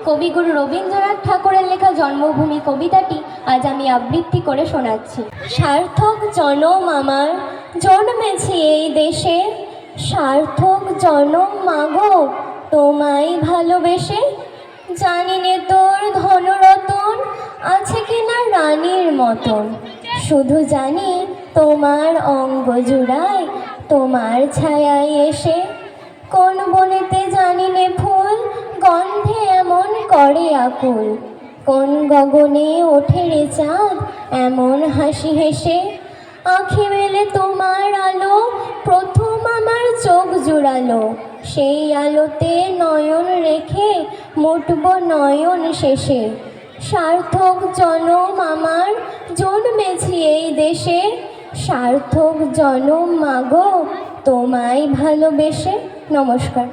কবিগুরু রবীন্দ্রনাথ ঠাকুরের লেখা জন্মভূমি কবিতাটি আজ আমি আবৃত্তি করে শোনাচ্ছি। সার্থক জনম আমার, জন্মেছি এই দেশে, সার্থক জনম মাগো তোমায় ভালোবেসে। জানি নে তোর ধনরতন আছে কিনা রানীর মতন, শুধু জানি তোমার অঙ্গ জুড়ায় তোমার ছায়ায় এসে। কোন বনেতে জানি নে ফুল গন্ধে এমন করে আকুল, কোন গগনে ওঠে রে চাঁদ এমন হাসি হেসে। আঁখি মেলে তোমার আলো প্রথম আমার চোখ জুড়ালো, সেই আলোতে নয়ন রেখে মুটব নয়ন শেষে। সার্থক জনম আমার, জন্মেছি এই দেশে, সার্থক জনম মাগো তোমায় ভালোবেসে। নমস্কার।